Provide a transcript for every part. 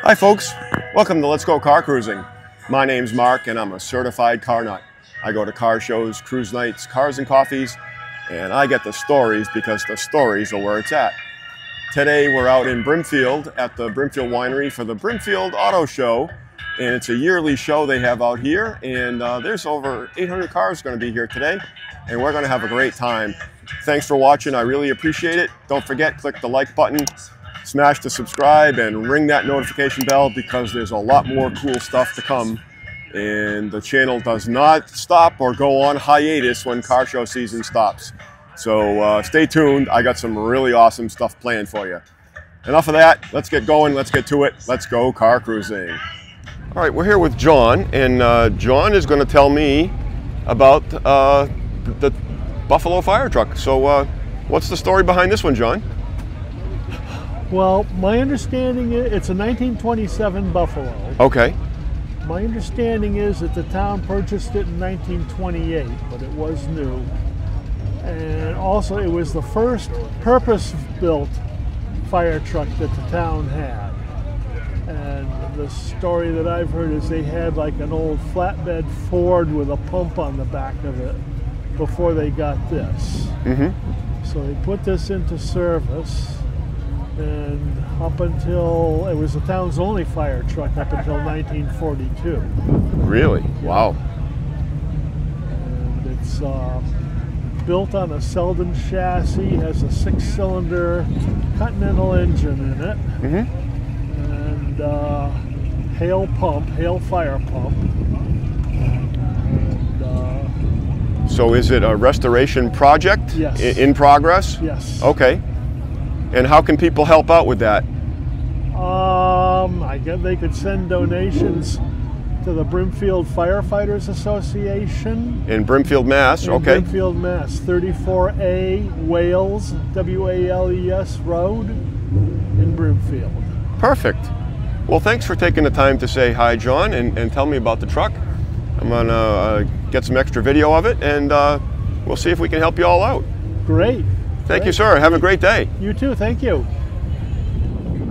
Hi folks, welcome to Let's Go Car Cruising. My name's Mark and I'm a certified car nut. I go to car shows, cruise nights, cars and coffees, and I get the stories because the stories are where it's at. Today we're out in Brimfield at the Brimfield Winery for the Brimfield Auto Show, and it's a yearly show they have out here, and there's over 800 cars going to be here today, and we're going to have a great time. Thanks for watching, I really appreciate it. Don't forget, click the like button, smash the subscribe, and ring that notification bell because there's a lot more cool stuff to come. And the channel does not stop or go on hiatus when car show season stops. So stay tuned, I got some really awesome stuff planned for you. Enough of that, let's get going, let's get to it. Let's go car cruising. All right, we're here with John, and John is going to tell me about the Buffalo fire truck. So what's the story behind this one, John? Well, my understanding is it's a 1927 Buffalo. Okay. My understanding is that the town purchased it in 1928, but it was new. And also it was the first purpose-built fire truck that the town had. And the story that I've heard is they had like an old flatbed Ford with a pump on the back of it before they got this. Mm-hmm. So they put this into service. And up until, it was the town's only fire truck up until 1942. Really? Yeah. Wow. And it's built on a Selden chassis, has a 6-cylinder Continental engine in it. Mm-hmm. And Hale fire pump. And, so is it a restoration project? Yes. In progress? Yes. Okay. And how can people help out with that? I guess they could send donations to the Brimfield Firefighters Association. In Brimfield, Mass. Okay. Brimfield, Mass. 34A Wales, W-A-L-E-S Road in Brimfield. Perfect. Well, thanks for taking the time to say hi, John, and tell me about the truck. I'm gonna get some extra video of it, and we'll see if we can help you all out. Great. Thank you, sir. Have a great day. You too. Thank you.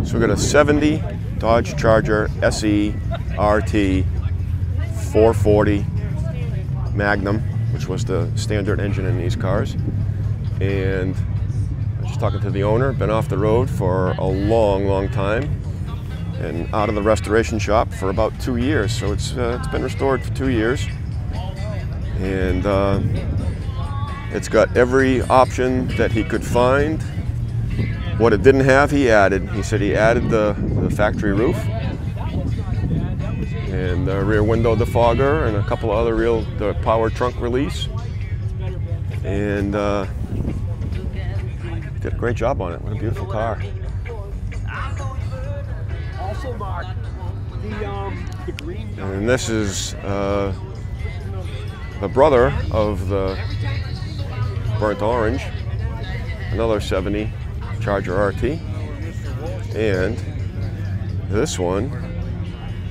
So we got a 70 Dodge Charger SE RT 440 Magnum, which was the standard engine in these cars. And I was just talking to the owner, been off the road for a long, long time and out of the restoration shop for about 2 years. So it's been restored for 2 years. And it's got every option that he could find. What it didn't have, he added. He said he added the factory roof and the rear window defogger and a couple of other the power trunk release. And did a great job on it. What a beautiful car. Also, Mark, the green. And this is the brother of the Burnt Orange, another 70 Charger RT, and this one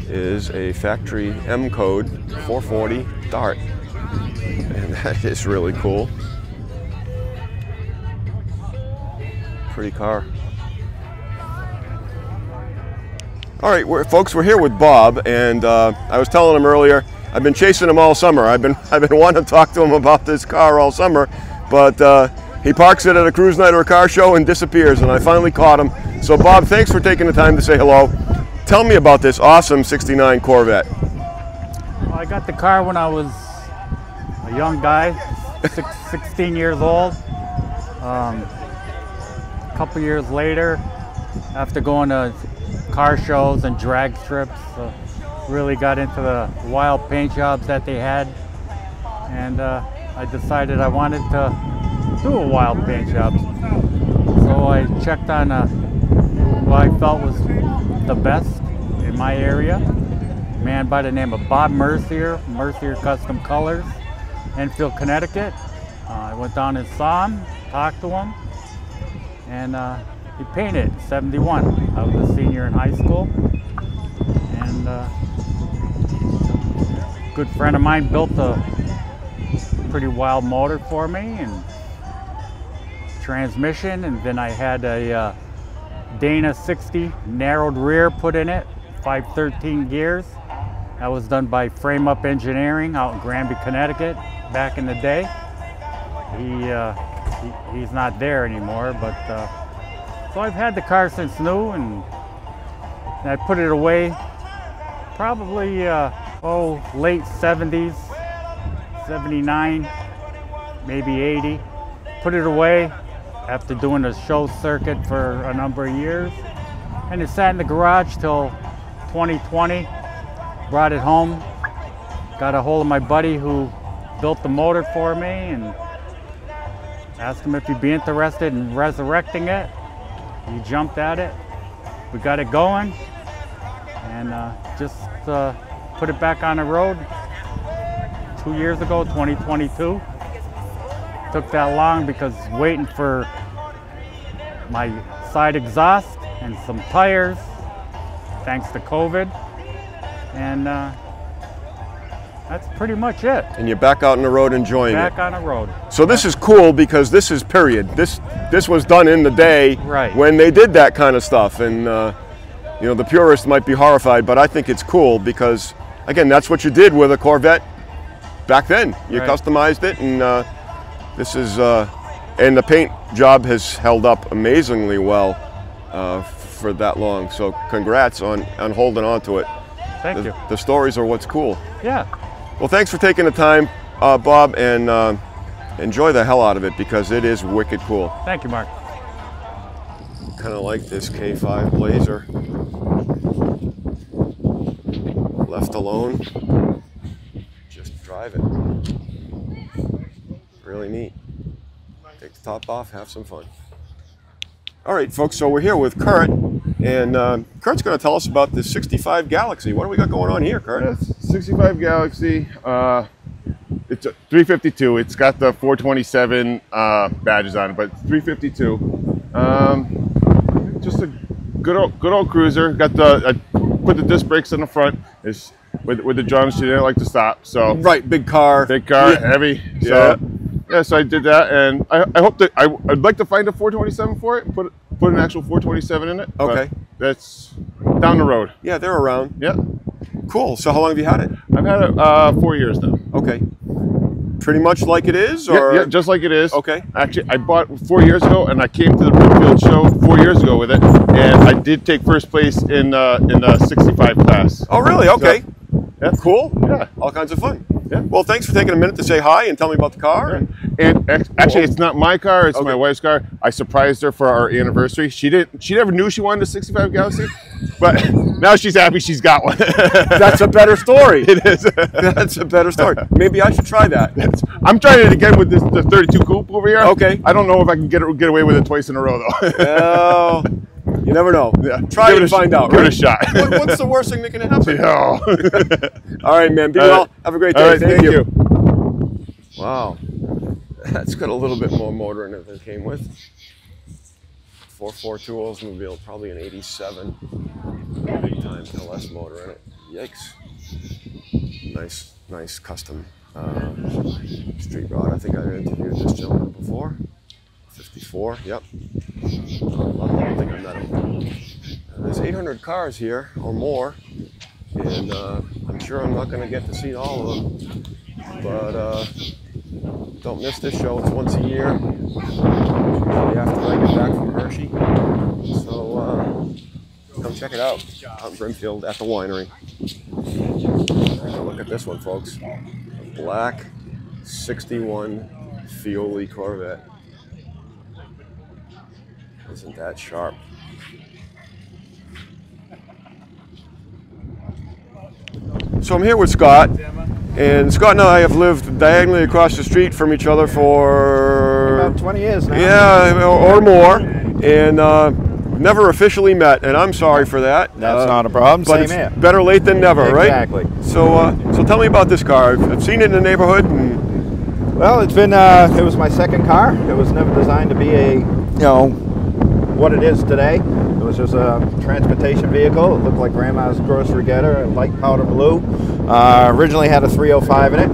is a factory M code 440 Dart, and that is really cool. Pretty car. All right, folks, we're here with Bob, and I was telling him earlier, I've been chasing him all summer. I've been wanting to talk to him about this car all summer. But he parks it at a cruise night or a car show and disappears, and I finally caught him. So Bob, thanks for taking the time to say hello. Tell me about this awesome 69 Corvette. Well, I got the car when I was a young guy, 16 years old. A couple years later, after going to car shows and drag strips, really got into the wild paint jobs that they had. And I decided I wanted to do a wild paint job. So I checked on what I felt was the best in my area. A man by the name of Bob Mercier, Mercier Custom Colors, Enfield, Connecticut. I went down and saw him, talked to him, and he painted 71. I was a senior in high school. And a good friend of mine built a pretty wild motor for me and transmission, and then I had a Dana 60 narrowed rear put in it 513 gears. That was done by Frame Up Engineering out in Granby, Connecticut back in the day. He's not there anymore, but so I've had the car since new, and I put it away probably late 70s, 79, maybe 80. Put it away after doing a show circuit for a number of years, and it sat in the garage till 2020. Brought it home, got a hold of my buddy who built the motor for me, and asked him if he'd be interested in resurrecting it. He jumped at it. We got it going, and just put it back on the road 2 years ago, 2022. Took that long because waiting for my side exhaust and some tires, thanks to COVID. And that's pretty much it. And you're back out on the road enjoying it. Back on the road. So this is cool because this is period. This was done in the day Right. when they did that kind of stuff. And you know, the purists might be horrified, but I think it's cool because, again, that's what you did with a Corvette back then. You Right. customized it, and this is, and the paint job has held up amazingly well for that long. So congrats on holding on to it. Thank you. The stories are what's cool. Yeah. Well, thanks for taking the time, Bob, and enjoy the hell out of it because it is wicked cool. Thank you, Mark. Kind of like this K5 Blazer. Left alone, just drive it. Really neat. Take the top off, have some fun. All right, folks, so we're here with Kurt, and Kurt's going to tell us about the 65 Galaxy. What do we got going on here, Kurt? Yes, 65 Galaxy. It's a 352. It's got the 427 badges on it, but it's 352. Just a good old cruiser. Got I put the disc brakes in the front. It's with the drums. She didn't like to stop. So Right, big car. yeah. Heavy. So, yeah, so I did that, and I hope that I'd like to find a 427 for it. And put an actual 427 in it. Okay. That's down the road. Yeah, they're around. Yeah. Cool. So how long have you had it? I've had it 4 years now. Okay. Pretty much like it is, or Yeah, just like it is. Okay. Actually, I bought 4 years ago, and I came to the Brimfield show 4 years ago with it, and I did take first place in the 65 class. Oh, really? Okay. So, yeah. Cool. Yeah. All kinds of fun. Yeah. Well, thanks for taking a minute to say hi and tell me about the car. Yeah. And actually, it's not my car; it's Okay. my wife's car. I surprised her for our anniversary. She never knew she wanted a 65 Galaxy, but now she's happy she's got one. That's a better story. It is. That's a better story. Maybe I should try that. I'm trying it again with the 32 Coupe over here. Okay. I don't know if I can get away with it twice in a row though. Well, you never know. Yeah. Try it and find out. Give Right? it a shot. What's the worst thing that can happen? Yeah. All right, man. Be All well. right. Have a great day. All right, thank you. Wow. That's got a little bit more motor in it than it came with. 442 Oldsmobile, probably an 87. Big time LS motor in it. Yikes. Nice custom street rod. I think I interviewed this gentleman before. 54, yep. I don't think I met him. There's 800 cars here or more, and I'm sure I'm not going to get to see all of them. But don't miss this show. It's once a year, usually after I get back from Hershey. So come check it out in Brimfield at the winery. Look at this one, folks. A black 61 Fioli Corvette. Isn't that sharp? So I'm here with Scott, and Scott and I have lived diagonally across the street from each other for about 20 years now. Yeah, or more, and never officially met, and I'm sorry for that. That's not a problem. But Same it's here. better late than never, right? Exactly. So, so tell me about this car. I've seen it in the neighborhood, and Well, it's been it was my second car. It was never designed to be what it is today. It was just a transportation vehicle. It looked like Grandma's grocery getter, a light powder blue. Originally had a 305 in it,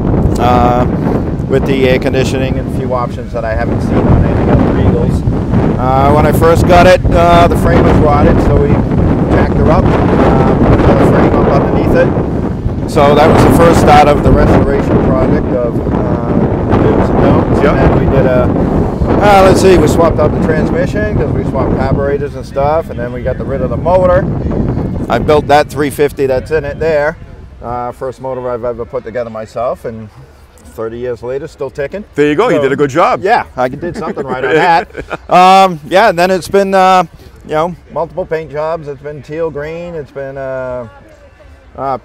with the air conditioning and a few options that I haven't seen on any other Eagles. When I first got it, the frame was rotted, so we jacked her up, put another So that was the first start of the restoration project of Do's and Don'ts. Yep. And then we did let's see, we swapped out the transmission because we swapped carburetors and stuff, and then we got rid of the motor. I built that 350 that's in it there. First motor I've ever put together myself, and 30 years later, still ticking. There you go. You did a good job. Yeah, I did something right on that. Yeah, and then it's been, you know, multiple paint jobs. It's been teal green. It's been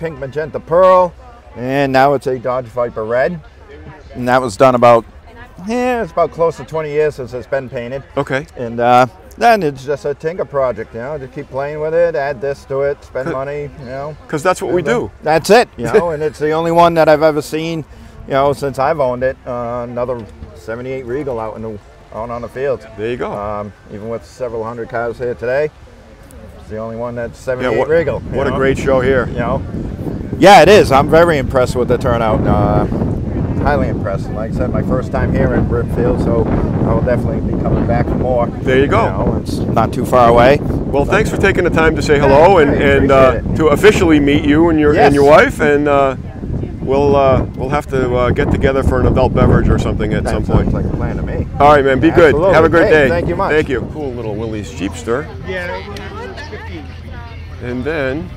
pink, magenta, pearl, and now it's a Dodge Viper red. And that was done about, it's about close to 20 years since it's been painted. Okay. And then it's just a tinker project, you know, just keep playing with it, add this to it, spend money, you know. Because that's what we do. That's it, you know, and it's the only one that I've ever seen, you know, since I've owned it. Another 78 Regal out on the field. There you go. Even with several hundred cars here today, it's the only one that's 78 Regal. What a great show here. You know, yeah, it is. I'm very impressed with the turnout. Highly impressed. And like I said, my first time here in Brimfield, so I will definitely be coming back for more. There you go. You know, it's not too far away. Well, thanks for taking the time to say hello and to officially meet you and your wife, and we'll have to get together for an adult beverage or something at some point. Sounds like a plan to me. All right, man. Be good. Absolutely. Have a great day. Thank you much. Thank you. Cool little Willie's Jeepster. Yeah, 15. And then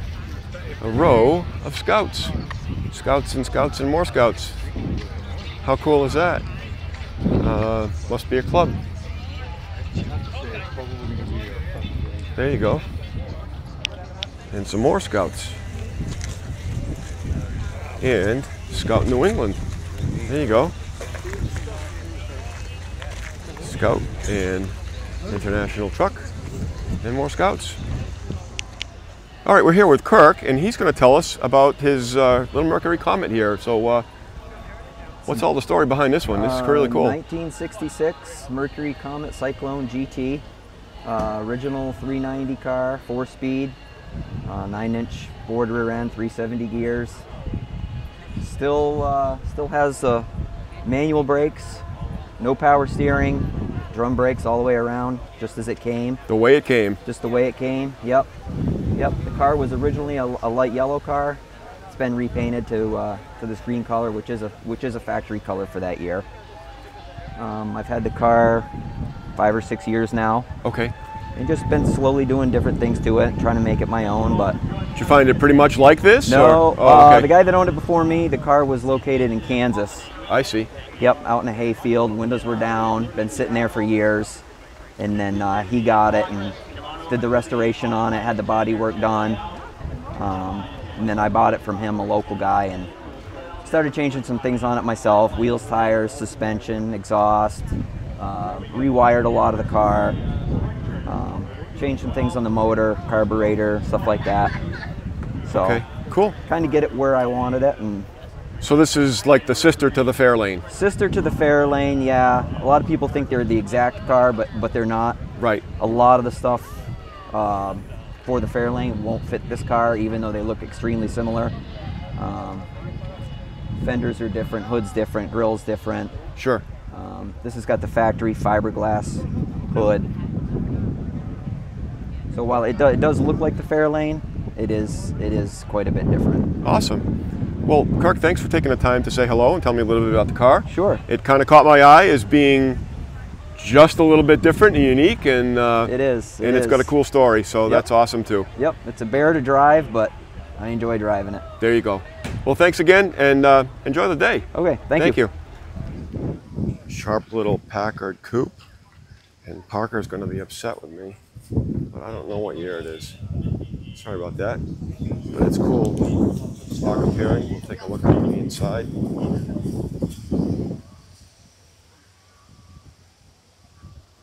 a row of Scouts. Scouts and more Scouts. How cool is that? Must be a club. There you go. And some more Scouts. And Scout New England. There you go. Scout and International Truck. And more Scouts. All right, we're here with Kirk, and he's going to tell us about his little Mercury Comet here. So what's all the story behind this one? This is really cool. 1966 Mercury Comet Cyclone GT. Original 390 car, 4-speed, 9-inch board rear end, 370 gears. Still has manual brakes, no power steering, drum brakes all the way around, just as it came. The way it came. Just the way it came. Yep. The car was originally a light yellow car. It's been repainted to this green color, which is a factory color for that year. I've had the car 5 or 6 years now. Okay. And just been slowly doing different things to it, trying to make it my own. But did you find it pretty much like this? No. Okay. The guy that owned it before me, the car was located in Kansas. I see. Yep, out in a hayfield. Windows were down. Been sitting there for years. And then he got it and did the restoration on it. Had the body work done. And then I bought it from him, a local guy, and started changing some things on it myself. Wheels, tires, suspension, exhaust. Rewired a lot of the car. Changed some things on the motor, carburetor, stuff like that. So, okay, cool. Kind of get it where I wanted it. And so this is like the sister to the Fairlane. Sister to the Fairlane, yeah. A lot of people think they're the exact car, but they're not. Right. A lot of the stuff for the Fairlane won't fit this car, even though they look extremely similar. Fenders are different, hood's different, grill's different. Sure. This has got the factory fiberglass hood. So while it does look like the Fairlane, it is quite a bit different. Awesome. Well, Kirk, thanks for taking the time to say hello and tell me a little bit about the car. Sure. It kind of caught my eye as being just a little bit different and unique, and it is. It's got a cool story, so that's awesome too. Yep, it's a bear to drive, but I enjoy driving it. There you go. Well, thanks again, and enjoy the day. Okay, thank you. Sharp little Packard coupe, and Parker's going to be upset with me, but I don't know what year it is. Sorry about that, but it's cool. Stock appearing. We'll take a look on the inside.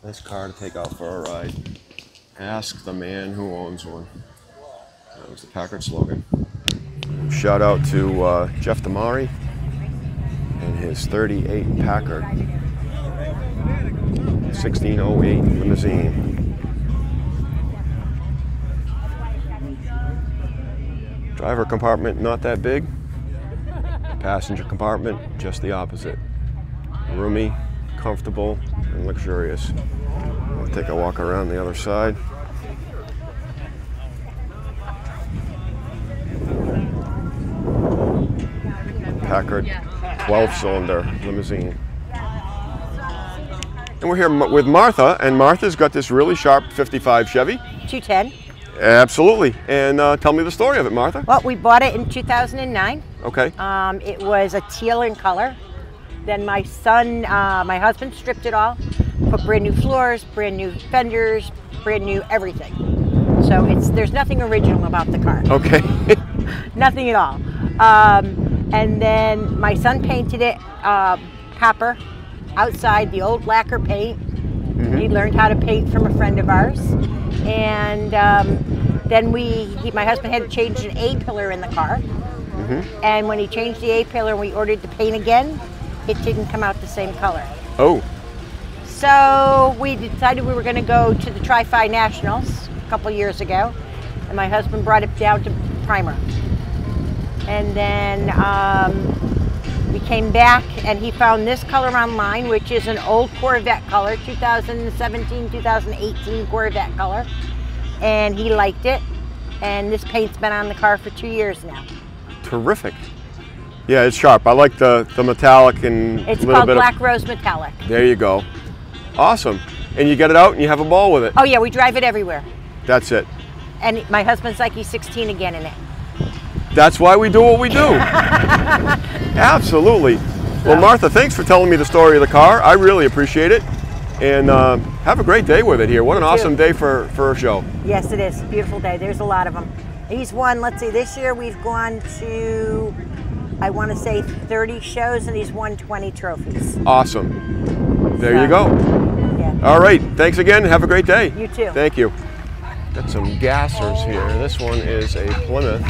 Nice car to take out for a ride. Ask the man who owns one. That was the Packard slogan. Shout out to Jeff Damari and his 38 Packard 1608 limousine. Driver compartment not that big. Passenger compartment just the opposite. Roomy, comfortable, and luxurious. We'll take a walk around the other side. Packard 12-cylinder limousine. And we're here with Martha, and Martha's got this really sharp 55 Chevy. 210. Absolutely. And tell me the story of it, Martha. Well, we bought it in 2009. Okay. It was a teal in color. Then my husband stripped it all, put brand new floors, brand new fenders, brand new everything. So there's nothing original about the car. Okay. Nothing at all. And then my son painted it copper outside, the old lacquer paint. Mm-hmm. He learned how to paint from a friend of ours. And then my husband had to change an A-pillar in the car. Mm-hmm. And when he changed the A-pillar and we ordered the paint again, it didn't come out the same color. Oh. So we decided we were going to go to the Tri-Fi Nationals a couple years ago. And my husband brought it down to primer. And then we came back and he found this color online, which is an old Corvette color, 2017, 2018 Corvette color. And he liked it. And this paint's been on the car for 2 years now. Terrific. Yeah, it's sharp. I like the metallic and it's a little called bit Black Rose Metallic. There you go. Awesome. And you get it out and you have a ball with it. Oh yeah, we drive it everywhere. That's it. And my husband's like he's 16 again in it. That's why we do what we do. Absolutely. Well, Martha, thanks for telling me the story of the car. I really appreciate it. And have a great day with it here. What an awesome day for a show. Yes, it is. Beautiful day. There's a lot of them. He's won, let's see, this year we've gone to, I want to say 30 shows, and he's won 20 trophies. Awesome. There you go. Yeah. All right. Thanks again. Have a great day. You too. Thank you. Got some gassers here. This one is a Plymouth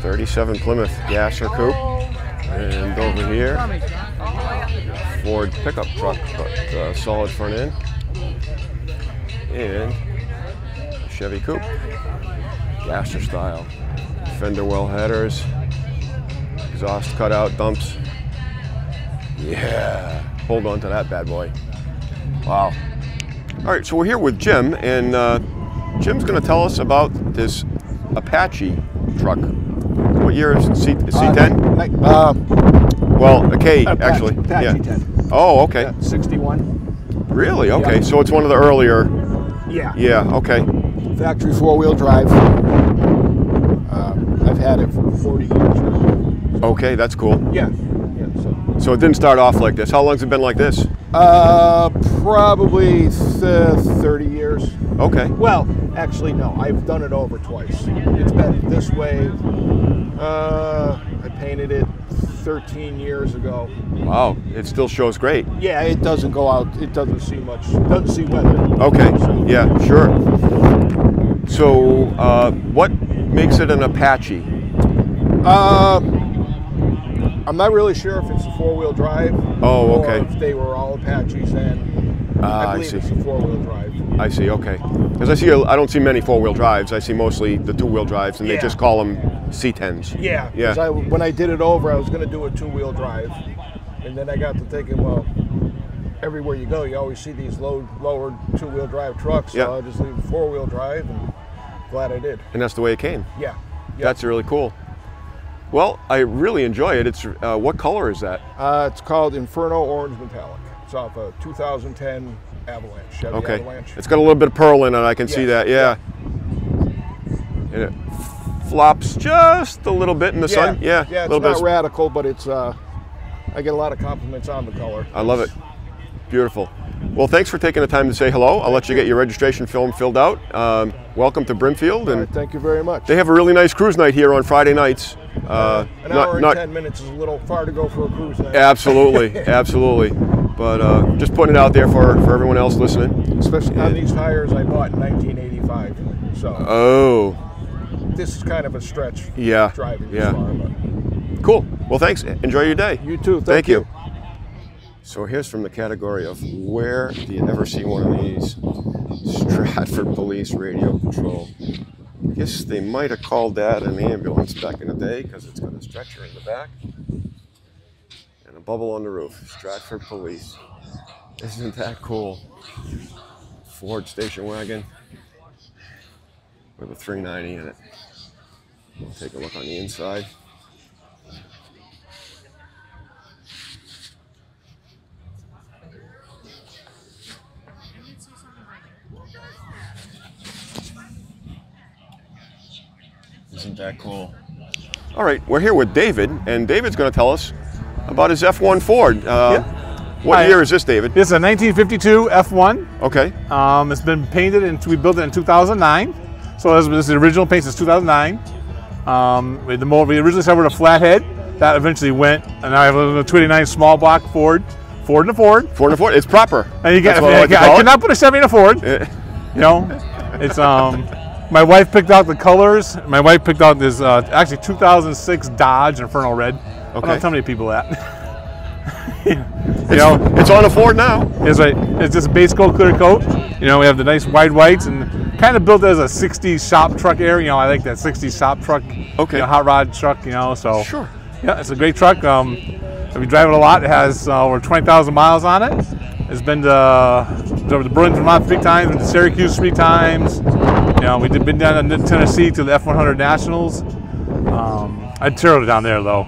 37 Plymouth gasser coupe. And over here, Ford pickup truck, but solid front end. And Chevy coupe, gasser style. Fender well headers, exhaust cutout dumps. Yeah, hold on to that bad boy. Wow. All right, so we're here with Jim, and Jim's going to tell us about this Apache truck. What year is it? C10? Well, a K, Apache, actually. Apache Yeah. 10. Oh, okay. Yeah, 61. Really? Okay, Yeah. so it's one of the earlier. Yeah. Yeah, okay. Factory four-wheel drive. I've had it for 40 years now. Okay, that's cool. Yeah. So it didn't start off like this. How long's it been like this? Probably 30 years. Okay. Well, actually, no. I've done it over twice. It's been this way. I painted it 13 years ago. Wow, it still shows great. Yeah, it doesn't go out. It doesn't see much. It doesn't see weather. Okay, yeah, sure. So, what makes it an Apache? I'm not really sure if it's a four-wheel drive. Oh, okay. Or if they were all Apaches, and I believe it's a four-wheel drive. I see. Okay. Because I don't see many four-wheel drives. I see mostly the two-wheel drives, and they just call them C10s. Yeah. Yeah. When I did it over, I was going to do a two-wheel drive, and then I got to thinking, well, everywhere you go, you always see these lowered two-wheel drive trucks. Yeah. So I'll just leave a four-wheel drive, and glad I did. And that's the way it came. Yeah. That's really cool. Well, I really enjoy it. It's what color is that? It's called Inferno Orange Metallic. It's off a 2010 Avalanche, Chevy Avalanche. It's got a little bit of pearl in it. I can see that. Yeah. And it flops just a little bit in the sun. Yeah. Yeah, it's not radical, but it's. I get a lot of compliments on the color. I love it. Beautiful. Well, thanks for taking the time to say hello. I'll let you get your registration form filled out. Welcome to Brimfield. And thank you very much. They have a really nice cruise night here on Friday nights. An hour and 10 minutes is a little far to go for a cruise night. Absolutely, absolutely. But just putting it out there for everyone else listening. Especially on these tires I bought in 1985. So. Oh. This is kind of a stretch. Yeah. Driving this far, but. Cool. Well, thanks. Enjoy your day. You too. Thank you. So here's from the category of where do you ever see one of these? Stratford Police Radio Patrol. I guess they might have called that an ambulance back in the day because it's got a stretcher in the back and a bubble on the roof. Stratford Police. Isn't that cool? Ford station wagon with a 390 in it. We'll take a look on the inside. Isn't that cool? All right, we're here with David, and David's going to tell us about his F1 Ford. What year is this, David? This is a 1952 F1. Okay. It's been painted, and we built it in 2009. So this is the original paint since 2009. We originally started with a flathead. That eventually went, and I have a 289 small block Ford. Ford and a Ford. Ford and a Ford. It's proper. And you get. I cannot put a Chevy in a Ford. You know, it's my wife picked out the colors. My wife picked out this actually 2006 Dodge Inferno Red. Okay. I don't tell many people that. It's on a Ford now. It's right. It's just a base coat, clear coat. You know, we have the nice wide whites and kind of built as a 60s shop truck area. You know, I like that 60s shop truck. Okay. You know, hot rod truck. You know, so sure. Yeah, it's a great truck. We drive it a lot. It has over 20,000 miles on it. It's been to Burlington, Vermont 3 times. Been to Syracuse 3 times. You know, we've been down to Tennessee to the F100 Nationals. I'd tear it down there though.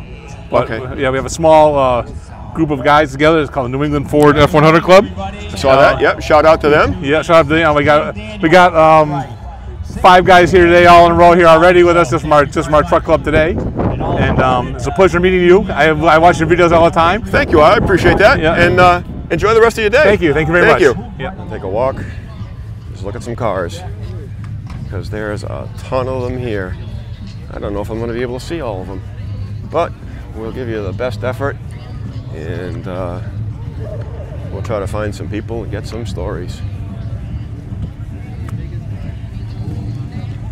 But okay. Yeah, we have a small group of guys together. It's called the New England Ford F100 Club. I saw that. Yep. Shout out to them. Yeah, shout out to them. We got 5 guys here today, all in a row here already with us, just from our truck club today. And it's a pleasure meeting you. I watch your videos all the time. Thank you. I appreciate that. Yeah. And enjoy the rest of your day. Thank you. Thank you very much. Thank you. Yeah. I'll take a walk. Just look at some cars, because there's a ton of them here. I don't know if I'm going to be able to see all of them, but we'll give you the best effort, and we'll try to find some people and get some stories.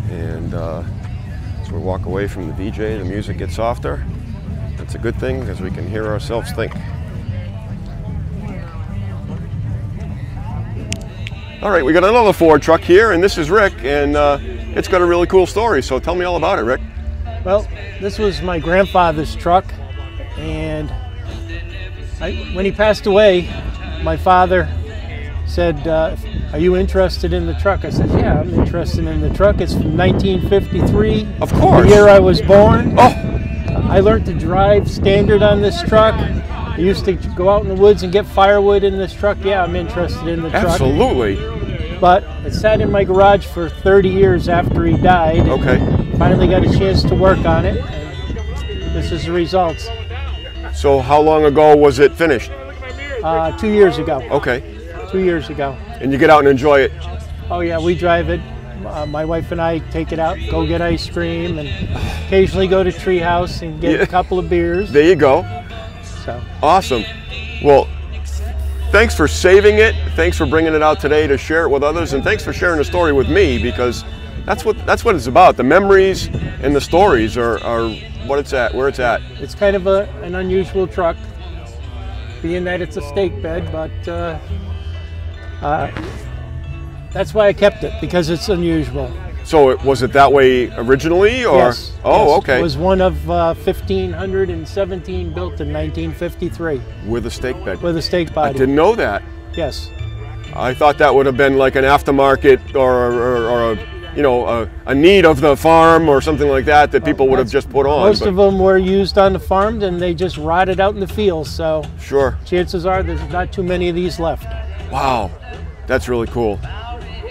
And as we walk away from the DJ, the music gets softer. That's a good thing, because we can hear ourselves think. All right, we got another Ford truck here, and this is Rick, and it's got a really cool story, so tell me all about it, Rick. Well, this was my grandfather's truck, and when he passed away, my father said, are you interested in the truck? I said, yeah, I'm interested in the truck. It's from 1953. Of course. The year I was born. Oh. I learned to drive standard on this truck. I used to go out in the woods and get firewood in this truck. Yeah, I'm interested in the truck. Absolutely. But it sat in my garage for 30 years after he died. Okay. Finally got a chance to work on it, and this is the results. So how long ago was it finished? 2 years ago. Okay. 2 years ago. And you get out and enjoy it? Oh yeah, we drive it. My wife and I take it out, go get ice cream, and occasionally go to Treehouse and get a couple of beers. There you go. So. Awesome. Well, thanks for saving it. Thanks for bringing it out today to share it with others, and thanks for sharing the story with me, because that's what it's about. The memories and the stories are what it's at, where it's at. It's kind of an unusual truck, being that it's a stake bed, but that's why I kept it, because it's unusual. So was it that way originally, or? Yes. Oh, yes. okay. It was one of 1,517 built in 1953. With a stake bed. With a stake body. I didn't know that. Yes. I thought that would have been like an aftermarket or a need of the farm or something like that people would have just put on. Most of them were used on the farm, and they just rotted out in the fields. So sure. Chances are there's not too many of these left. Wow, that's really cool.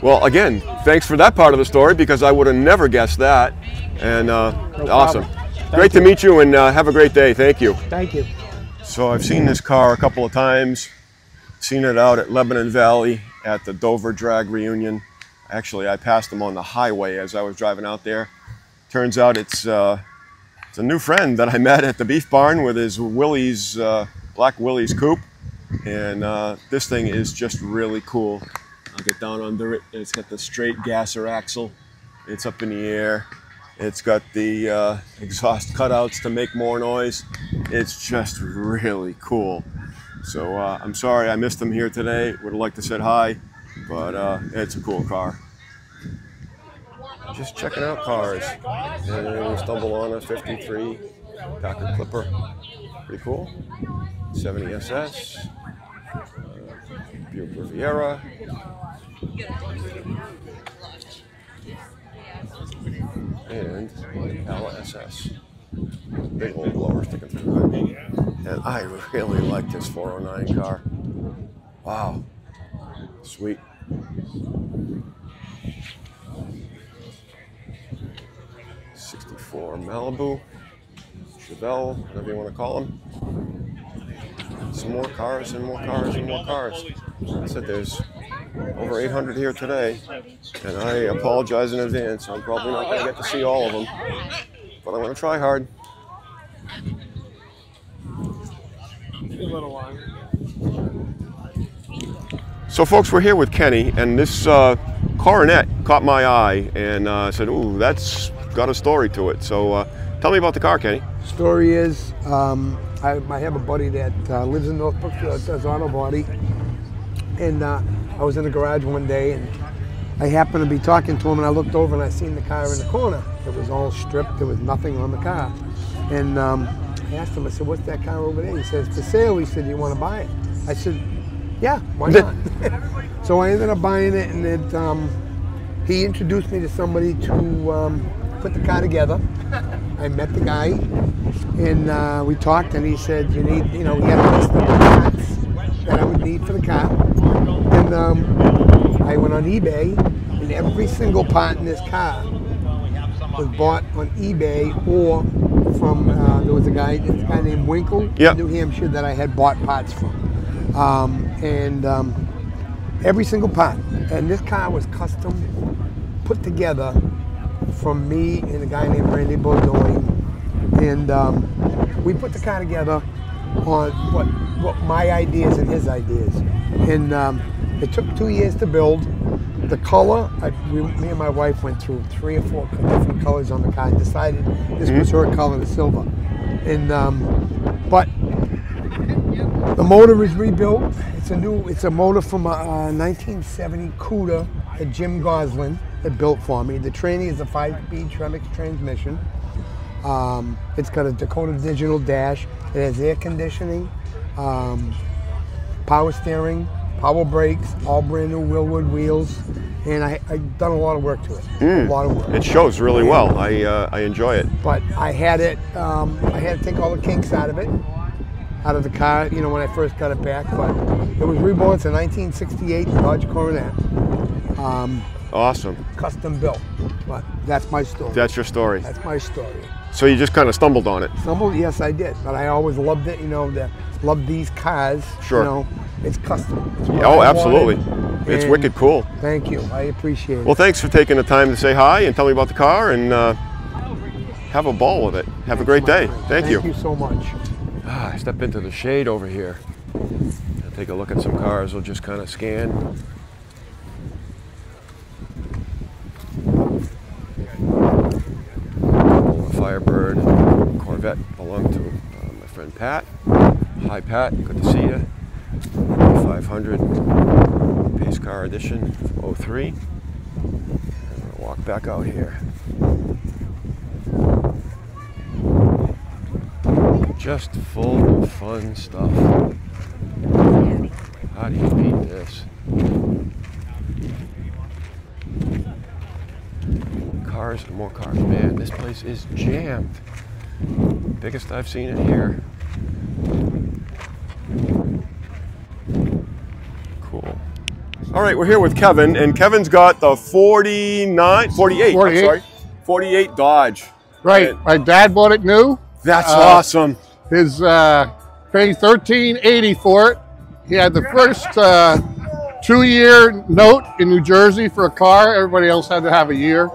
Well, again, thanks for that part of the story, because I would have never guessed that. And awesome. Great to meet you, and have a great day. Thank you. Thank you. So I've seen this car a couple of times. Seen it out at Lebanon Valley at the Dover Drag Reunion. Actually, I passed them on the highway as I was driving out there. Turns out it's a new friend that I met at the beef barn with his Willys, black Willys coupe. And this thing is just really cool. I'll get down under it. It's got the straight gasser axle. It's up in the air. It's got the exhaust cutouts to make more noise. It's just really cool. So I'm sorry I missed him here today. Would have liked to say hi, but it's a cool car. Just checking out cars. And then we stumble on a 53 Packard Clipper. Pretty cool. 70 SS. Buick Riviera. and Impala SS. Big old blower sticking through it. And I really like this 409 car. Wow. Sweet. '64 Malibu, Chevelle, whatever you want to call them. Some more cars and more cars and more cars. I said there's over 800 here today, and I apologize in advance. I'm probably not going to get to see all of them, but I'm going to try hard. So folks, we're here with Kenny, and this coronet caught my eye, and I said, ooh, that's got a story to it. So tell me about the car, Kenny. Story is, I have a buddy that lives in North Brookfield, does auto body, and I was in the garage one day, and I happened to be talking to him, and I looked over and I seen the car in the corner. It was all stripped, there was nothing on the car. And I asked him, I said, what's that car over there? He says, for sale. He said, you want to buy it? I said, yeah, why not? So I ended up buying it, and he introduced me to somebody to put the car together. I met the guy, and we talked, and he said, you need, you know, he had a list of parts that I would need for the car. And I went on eBay, and every single part in this car was bought on eBay or from, there was a guy named Winkle in New Hampshire that I had bought parts from. Every single part. And this car was custom put together from me and a guy named Randy Beaudoin. And we put the car together on what my ideas and his ideas. And it took 2 years to build. The color, me and my wife went through 3 or 4 different colors on the car and decided this was her color, the silver. And but the motor is rebuilt. It's a motor from a 1970 Cuda that Jim Goslin had built for me. The tranny is a 5-speed Tremix transmission. It's got a Dakota digital dash. It has air conditioning, power steering, power brakes, all brand new Willwood wheels, and I've done a lot of work to it. A lot of work. It shows really well. I enjoy it. But I had to take all the kinks out of the car, you know, when I first got it back. But it was reborn. It's a 1968 Dodge Coronet. Awesome. Custom built. But that's my story. That's your story. That's my story. So you just kind of stumbled on it. Stumbled? Yes, I did. But I always loved it, you know, loved these cars. Sure. You know, it's custom. It's oh, absolutely. It's wicked cool. Thank you. I appreciate it. Well, thanks for taking the time to say hi and tell me about the car, and have a ball with it. Have a great day. Thank you. Thank you so much. I step into the shade over here. I'll take a look at some cars. We'll just kind of scan. Firebird Corvette belonged to my friend Pat. Hi Pat, good to see you. 500 Pace Car Edition from 03. And we'll walk back out here. Just full of fun stuff. How do you beat this? Cars and more cars. Man, this place is jammed. Biggest I've seen it here. Cool. All right, we're here with Kevin, and Kevin's got the 48 Dodge. Right, And my dad bought it new. that's awesome. His paid $13.80 for it. He had the first 2-year note in New Jersey for a car. Everybody else had to have a year.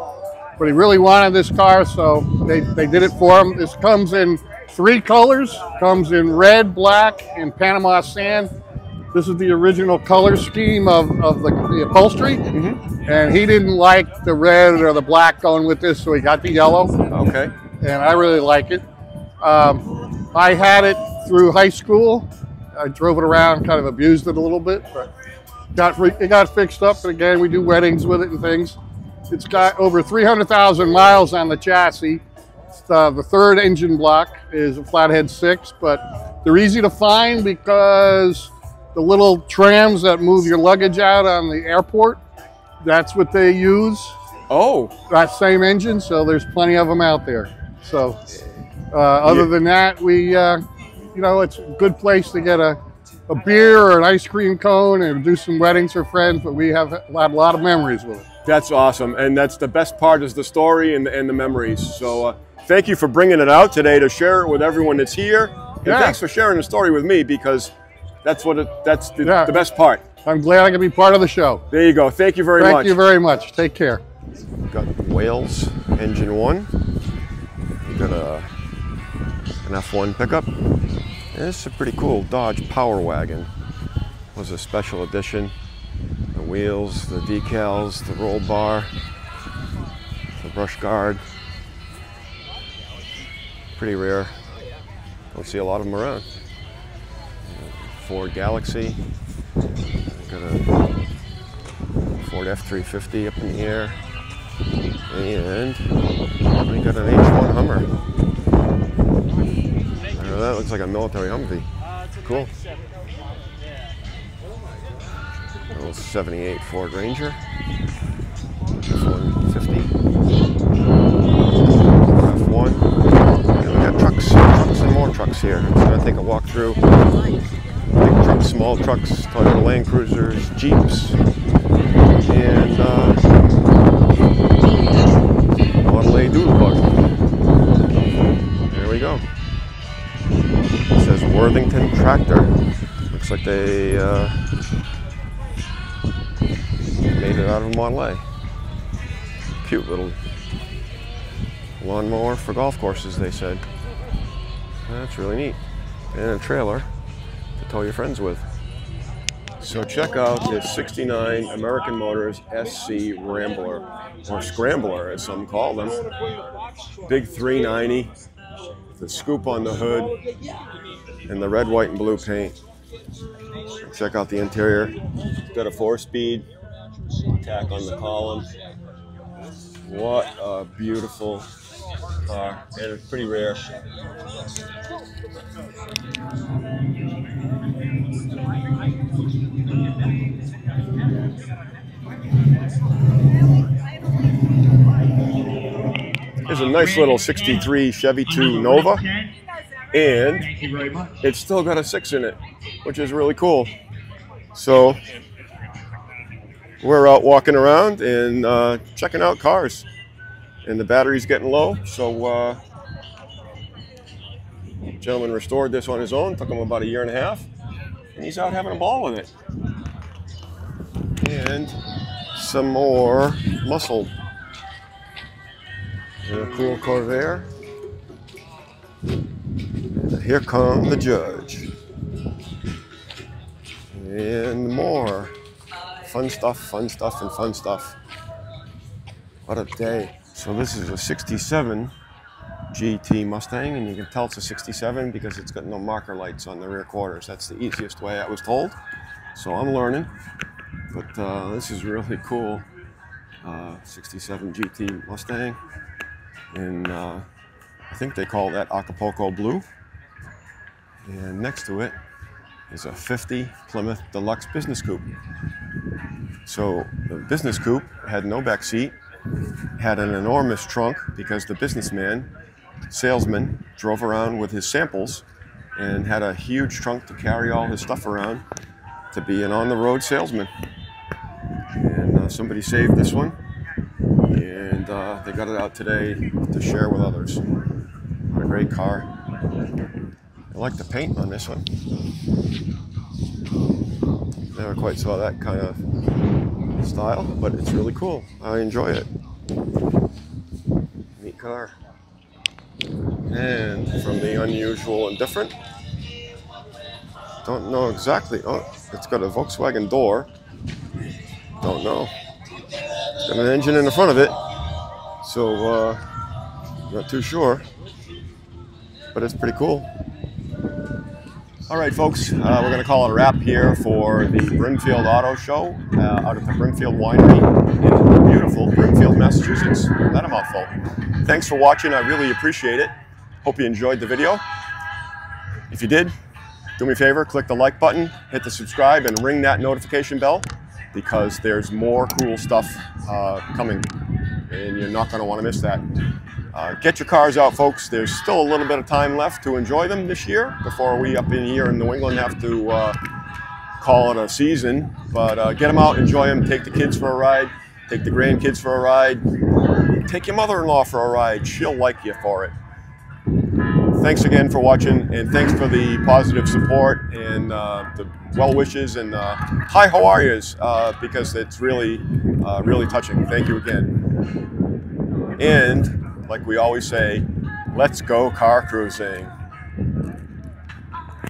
But he really wanted this car, so they did it for him. This comes in 3 colors. Comes in red, black, and Panama sand. This is the original color scheme of the upholstery. And he didn't like the red or the black going with this, so he got the yellow. Okay. And I really like it. I had it through high school. I drove it around, kind of abused it a little bit, but it got fixed up. And again, we do weddings with it and things. It's got over 300,000 miles on the chassis. The third engine block is a flathead 6, but they're easy to find because the little trams that move your luggage out on the airport, that's what they use. Oh. That same engine, so there's plenty of them out there. So other than that, we, you know, it's a good place to get a beer or an ice cream cone and do some weddings for friends, but we have a lot of memories with it. That's awesome, and that's the best part is the story and the memories. So thank you for bringing it out today to share it with everyone that's here. And thanks for sharing the story with me, because that's the best part. I'm glad I can be part of the show. There you go. Thank you very much. Thank you very much. Take care. Got Wales engine 1. We got an F1 pickup. And this is a pretty cool Dodge Power Wagon. It was a special edition. The wheels, the decals, the roll bar, the brush guard. Pretty rare. Don't see a lot of them around. Ford Galaxy. Got a Ford F-350 up in the air. And we got an H1 Hummer. That looks like a military Humvee. Cool. A little 78 Ford Ranger. F-150. F1. And we got trucks and more trucks here. So I'm going to take a walk through. Big trucks, small trucks, Toyota Land Cruisers, Jeeps, and Model A Doodlebug. There we go. It says Worthington Tractor. Looks like they made it out of a Model A. Cute little lawnmower for golf courses, they said. That's really neat. And a trailer to tow your friends with. So check out this 69 American Motors SC Rambler, or Scrambler as some call them. Big 390, the scoop on the hood, and the red, white, and blue paint. Check out the interior. It's got a 4-speed tack on the column. What a beautiful car, and it's pretty rare. There's a nice little 63 Chevy 2 Nova, and it's still got a 6 in it, which is really cool. So we're out walking around and checking out cars, and the battery's getting low, so gentleman restored this on his own. Took him about 1.5 years, and he's out having a ball with it. And some more muscle. And a cool Corvair. And here come the judge. And more fun stuff, and fun stuff. What a day. So this is a 67 GT Mustang, and you can tell it's a 67 because it's got no marker lights on the rear quarters. That's the easiest way, I was told. So I'm learning, but this is really cool. 67 GT Mustang, and I think they call that Acapulco Blue. And next to it is a 50 Plymouth Deluxe Business Coupe. So the Business Coupe had no back seat, had an enormous trunk because the salesman drove around with his samples and had a huge trunk to carry all his stuff around to be an on-the-road salesman. And somebody saved this one, and they got it out today to share with others. What a great car. I like the paint on this one. Never quite saw that kind of style, but it's really cool. I enjoy it. Neat car. And from the unusual and different, don't know exactly. Oh, it's got a Volkswagen door. Don't know. It's got an engine in the front of it, so not too sure, but it's pretty cool. All right, folks, we're going to call it a wrap here for the Brimfield Auto Show out at the Brimfield Winery in beautiful Brimfield, Massachusetts. Not a mouthful. Thanks for watching. I really appreciate it. Hope you enjoyed the video. If you did, do me a favor, click the like button, hit the subscribe, and ring that notification bell, because there's more cool stuff coming. and you're not going to want to miss that. Get your cars out, folks. There's still a little bit of time left to enjoy them this year before we up in here in New England have to call it a season. But get them out, enjoy them, take the kids for a ride, take the grandkids for a ride, take your mother-in-law for a ride. She'll like you for it. Thanks again for watching, and thanks for the positive support and the well wishes and hi, how are yous, because it's really, really touching. Thank you again. And like we always say, let's go car cruising.